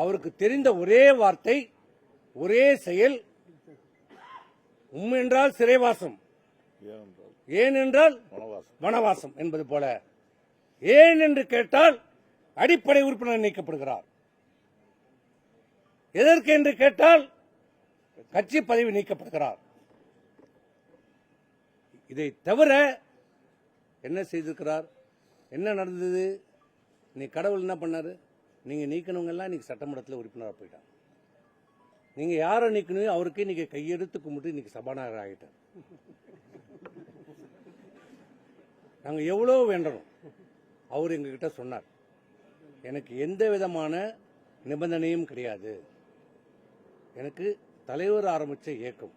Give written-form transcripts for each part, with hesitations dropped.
அவருக்கு தெரிந்த ஒரே வார்த்தை, ஒரே செயல், என்றால் சிறைவாசம், ஏன் என்றால் வனவாசம் என்பது போல, ஏன் என்று கேட்டால் அடிப்படை உறுப்பினர் நீக்கப்படுகிறார், எதற்கு என்று கேட்டால் கட்சி பதவி நீக்கப்படுகிறார். இதை தவிர என்ன செய்திருக்கிறார்? என்ன நடந்தது? நீ கடவுள் என்ன பண்ணாரு? நீங்க நீக்கணவங்க எல்லாம் இன்னைக்கு சட்டமன்றத்தில் உறுப்பினராக போயிட்டாங்க. நீங்க யாரை நீக்கணும் அவருக்கே நீங்க கையெடுத்து கும்பிட்டு இன்னைக்கு சபாநாயகர் ஆகிட்டார். நாங்க எவ்வளவு வேண்டணும். அவர் எங்ககிட்ட சொன்னார், எனக்கு எந்த விதமான நிபந்தனையும் கிடையாது, எனக்கு தலைவர் ஆரம்பிச்ச இயக்கம்,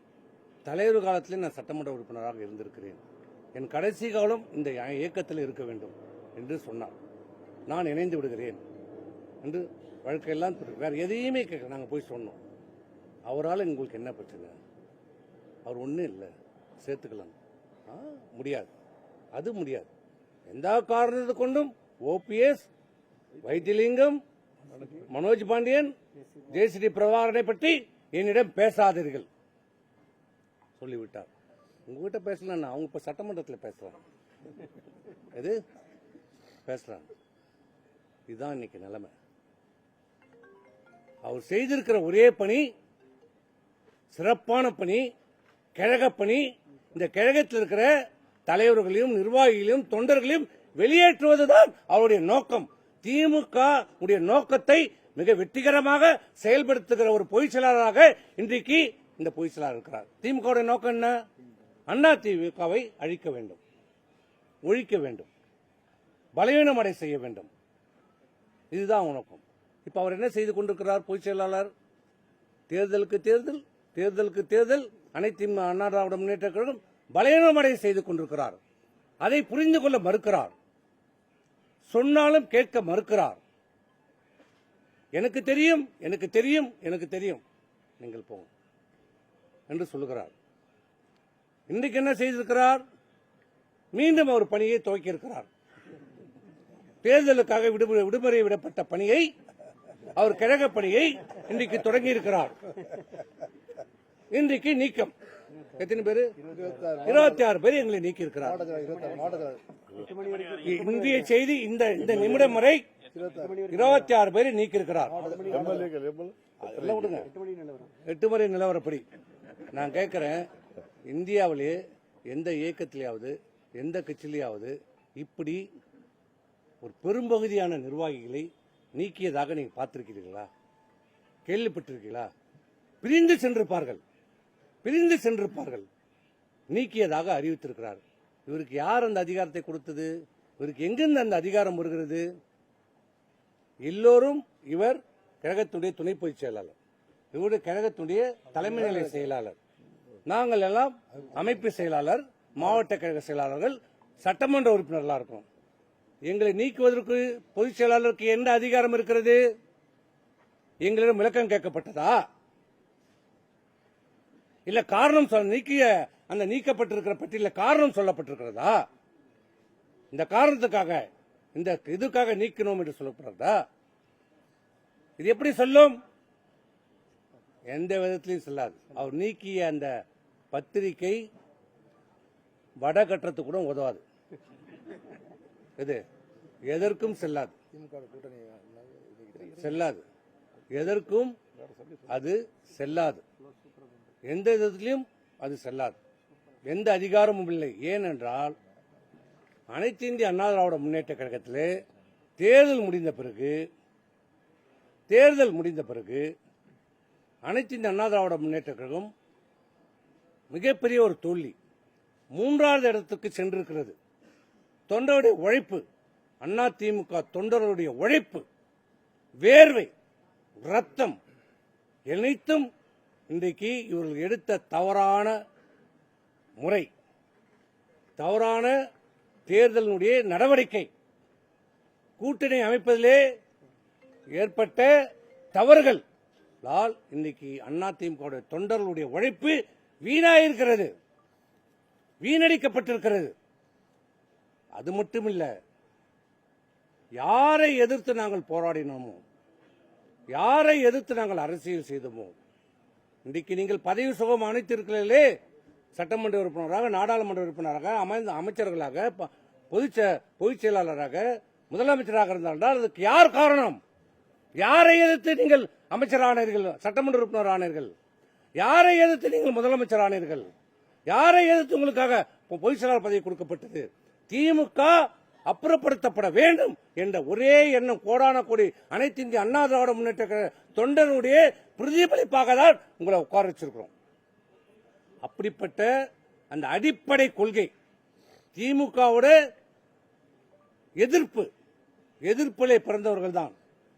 தலைவர் காலத்திலே நான் சட்டமன்ற உறுப்பினராக இருந்திருக்கிறேன், என் கடைசி காலம் இந்த இயக்கத்தில் இருக்க வேண்டும் என்று சொன்னார். நான் இணைந்து விடுகிறேன் என்று வழக்கெல்லாம் வேற எதையுமே கேட்க நாங்கள் போய் சொன்னோம். அவரால் உங்களுக்கு என்ன பிரச்சனை? அவர் ஒன்றும் இல்லை, சேர்த்துக்கலாம். முடியாது, அது முடியாது. எந்த காரணத்தை கொண்டும் ஓபிஎஸ், வைத்திலிங்கம், மனோஜ் பாண்டியன், ஜேசிடி பிரபாகரனை பற்றி என்னிடம் பேசாதீர்கள் சொல்லிவிட்டார். உங்ககிட்ட பேசலாம், அவங்க இப்ப சட்டமன்றத்தில் பேசுறாங்க, எது பேசுறாங்க. இதுதான் இன்னைக்கு நிலைமை. அவர் செய்திருக்கிற ஒரே பணி சிறப்பான பணி, கழக பணி. இந்த கழகத்தில் இருக்கிற தலைவர்களையும் நிர்வாகிகளையும் தொண்டர்களையும் வெளியேற்றுவதுதான் அவருடைய நோக்கம். திமுக உடைய நோக்கத்தை மிக வெற்றிகரமாக செயல்படுத்துகிற ஒரு பொதுச் செயலாளராக இன்றைக்கு இந்த பொதுச் செயலாளர் இருக்கிறார். திமுக நோக்கம் என்ன? அண்ணா திமுகவை அழிக்க வேண்டும், ஒழிக்க வேண்டும், பலவீனம் அடை செய்ய வேண்டும். இதுதான் நோக்கம். இப்ப அவர் என்ன செய்து கொண்டிருக்கிறார்? பொதுச் செயலாளர் தேர்தலுக்கு தேர்தல், தேர்தலுக்கு தேர்தல், அனைத்து அண்ணா திராவிட முன்னேற்ற கழகம் பலவீனமடை செய்து கொண்டிருக்கிறார். அதை புரிந்து கொள்ள மறுக்கிறார். சொன்னாலும் கேட்க மறுக்கிறார். எனக்கு தெரியும், எனக்கு தெரியும், எனக்கு தெரியும், நீங்கள் போங்க என்று சொல்லுகிறார். இன்றைக்கு என்ன செய்திருக்கிறார்? மீண்டும் அவர் பணியை துவக்கி இருக்கிறார். தேர்தலுக்காக விடுமுறை விடப்பட்ட பணியை, அவர் கழக பணியை இன்றைக்கு தொடங்கி இருக்கிறார். இன்றைக்கு நீக்கம் எத்தனை பேர்? 26 பேர் எங்களை நீக்கி இருக்கிறார். இந்திய செய்தி இந்த நிமிடம் வரை 26 பேரை நீக்கி இருக்கிறார். 8 முறை நிலவரப்படி நான் கேட்கிறேன், இந்தியாவிலே எந்த இயக்கத்திலேயாவது எந்த கட்சியிலேயாவது இப்படி ஒரு பெரும்பகுதியான நிர்வாகிகளை நீக்கியதாக நீங்க பார்த்திருக்கிறீர்களா? கேள்விப்பட்டிருக்கீங்களா? பிரிந்து சென்றிருப்பார்கள், பிரிந்து சென்றிருப்பார்கள். நீக்கியதாக அறிவித்திருக்கிறார். இவருக்கு யார் அந்த அதிகாரத்தை கொடுத்தது? இவருக்கு எங்கிருந்து அந்த அதிகாரம் வருகிறது? எல்லோரும் இவர் கழகத்துடைய துணை பொதுச் செயலாளர், இவருடைய கழகத்துடைய தலைமை நிலை செயலாளர், நாங்கள் எல்லாம் அமைப்பு செயலாளர், மாவட்ட கழக செயலாளர்கள், சட்டமன்ற உறுப்பினர்களா இருக்கோம். எங்களை நீக்குவதற்கு பொதுச் செயலாளருக்கு எந்த அதிகாரம் இருக்கிறது? எங்களிடம் விளக்கம் கேட்கப்பட்டதா? இல்ல காரணம் நீக்கிய அந்த நீக்கப்பட்டிருக்கிற பட்டியலில் காரணம் சொல்லப்பட்டிருக்கிறதா? இந்த காரணத்துக்காக இந்த இதுக்காக நீக்கணும் என்று சொல்லப்படுறதா? இது எப்படி சொல்லும்? எந்த விதத்திலையும் செல்லாது. அவர் நீக்கிய அந்த பத்திரிகை வடகட்டத்துக்கு கூட உதவாது. இது எதற்கும் செல்லாது, செல்லாது, எதற்கும் அது செல்லாது, எந்த விதத்திலும் அது செல்லாது, எந்த அதிகாரமும் இல்லை. ஏனென்றால் அனைத்து இந்திய அண்ணா திராவிட முன்னேற்ற கழகத்திலே தேர்தல் முடிந்த பிறகு அனைத்து இந்திய அண்ணா திராவிட முன்னேற்ற கழகம் மிகப்பெரிய ஒரு தோல்வி, 3வது இடத்துக்கு சென்றிருக்கிறது. தொண்டருடைய உழைப்பு, அண்ணா திமுக தொண்டர்களுடைய உழைப்பு, வேர்வை, ரத்தம் அனைத்தும் இன்றைக்கு இவர்கள் எடுத்த தவறான முறை, தவறான தேர்தலினுடைய நடவடிக்கை, கூட்டணி அமைப்பதிலே ஏற்பட்ட தவறுகள் இன்றைக்கு அதிமுக தொண்டர்களுடைய உழைப்பு வீணாயிருக்கிறது, வீணடிக்கப்பட்டிருக்கிறது. அது மட்டுமில்ல, யாரை எதிர்த்து நாங்கள் போராடினோமோ, யாரை எதிர்த்து நாங்கள் அரசியல் செய்தோமோ, இன்றைக்கு நீங்கள் பதவி சுகம் அனைத்திருக்கிறீர்களே, சட்டமன்ற உறுப்பினராக, நாடாளுமன்ற உறுப்பினராக, அமைச்சர்களாக, பொதுச் செயலாளராக, முதலமைச்சராக இருந்தால் அதுக்கு யார் காரணம்? யாரை எதிர்த்து நீங்கள் அமைச்சர் ஆனீர்கள், சட்டமன்ற உறுப்பினர் ஆனீர்கள்? யாரை எதிர்த்து நீங்கள் முதலமைச்சர் ஆனீர்கள்? யாரை எதிர்த்து உங்களுக்காக பொதுச் செயலாளர் பதவி கொடுக்கப்பட்டது? திமுக அப்புறப்படுத்தப்பட வேண்டும் என்ற ஒரே எண்ணம் கோடான கோடி அனைத்து இந்திய அண்ணா திராவிட முன்னேற்ற தொண்டனுடைய பிரதிபலிப்பாக தான் உங்களை உட்கார வச்சிருக்கிறோம். அப்படிப்பட்ட அந்த அடிப்படை கொள்கை திமுகவோட எதிர்ப்பிலே பிறந்தவர்கள் தான்.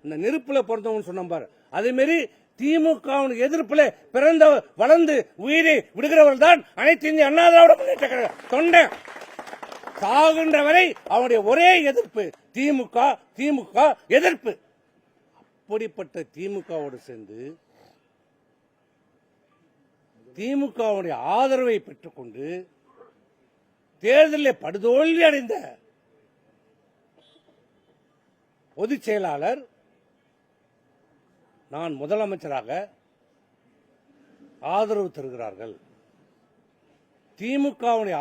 இந்த நெருப்பில பிறந்தவங்க சொன்ன பாரு, அதே மாதிரி திமுக எதிர்ப்பில பிறந்த வளர்ந்து உயிரை விடுகிறவர்கள் தான் அனைத்து இந்திய அண்ணா திராவிட முன்னேற்ற தொண்டன். சாகின்ற வரை அவனுடைய ஒரே எதிர்ப்பு திமுக எதிர்ப்பு. அப்படிப்பட்ட திமுகவோடு சேர்ந்து திமுகவுடைய ஆதரவை பெற்றுக்கொண்டு தேர்தலில் படுதோல்வி அடைந்த பொதுச் செயலாளர் நான் முதலமைச்சராக ஆதரவு தருகிறார்கள். திமுகவுடைய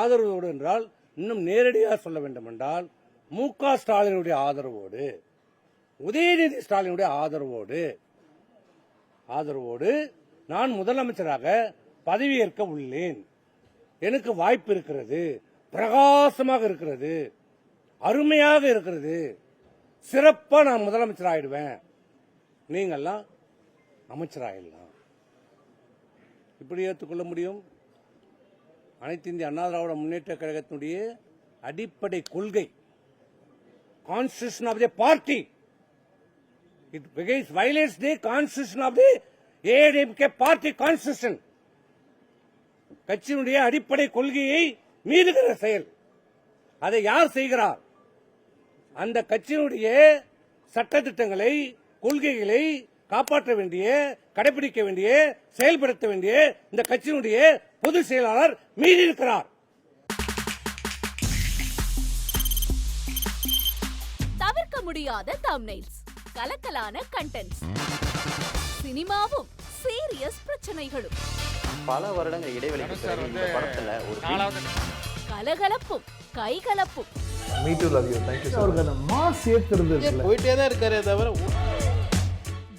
ஆதரவோடு என்றால் இன்னும் நேரடியாக சொல்ல வேண்டும் என்றால் மு.க. ஸ்டாலினுடைய ஆதரவோடு, உதயநிதி ஸ்டாலினுடைய ஆதரவோடு நான் முதலமைச்சராக பதவியேற்க உள்ளேன். எனக்கு வாய்ப்பு இருக்கிறது, பிரகாசமாக இருக்கிறது, அருமையாக இருக்கிறது, சிறப்பா நான் முதலமைச்சர் ஆயிடுவேன், நீங்கெல்லாம் அமைச்சராயிடலாம். இப்படி ஏற்றுக்கொள்ள முடியும்? அனைத்து இந்திய அண்ணா திராவிட முன்னேற்ற கழகத்தினுடைய அடிப்படை கொள்கை, constitution of the party, it violates the constitution of the ADMK party constitution. கட்சியினுடைய அடிப்படை கொள்கையை மீறுகிற செயல். அதை யார் செய்கிறார்? அந்த கட்சியினுடைய சட்டத்திட்டங்களை, கொள்கைகளை காப்பாற்ற வேண்டிய, கடைபிடிக்க வேண்டிய, செயல்படுத்த வேண்டிய இந்த கட்சியினுடைய பொதுச் செயலாளர் மீறியிருக்கிறார். தவிர்க்க முடியாத தம்ப்நெயில்ஸ், கலக்கலான கண்டென்ட்ஸ், சினிமாவும் சீரியஸ் பிரச்சனைகளும், பல வருடங்கள் இடைவெளிக்கு பிறகு இந்த படத்துல ஒரு கலகலப்பும் கைகலப்பும், போயிட்டே தான் இருக்காரே தவிர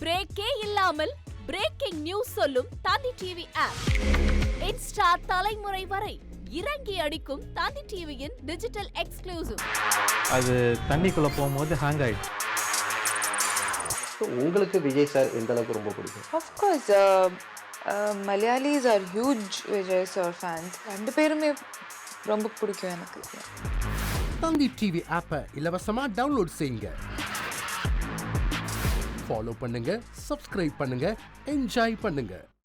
பிரேக்கே இல்லாமல் பிரேக்கிங் நியூஸ் சொல்லும் தந்தி டிவி ஆப். இன்ஸ்டா தலைமுறை வரை இறங்கி அடிக்கும் தந்தி டிவியின் டிஜிட்டல் எக்ஸ்க்ளூசிவ். அது தண்ணிக்குள்ள போகும்போது ஹேங் ஆயிடுச்சு. உங்களுக்கு விஜய் சார் எந்த அளவுக்கு ரொம்ப பிடிக்கும்? Of course, Malayalis are huge Vijay sir fans. ரெண்டு பேருமே ரொம்ப பிடிக்கும் எனக்கு. தந்தி டிவி ஆப்பை இலவசமா டவுன்லோட் செய்யுங்க. ஃபாலோ பண்ணுங்க, சப்ஸ்கிரைப் பண்ணுங்க, என்ஜாய் பண்ணுங்க.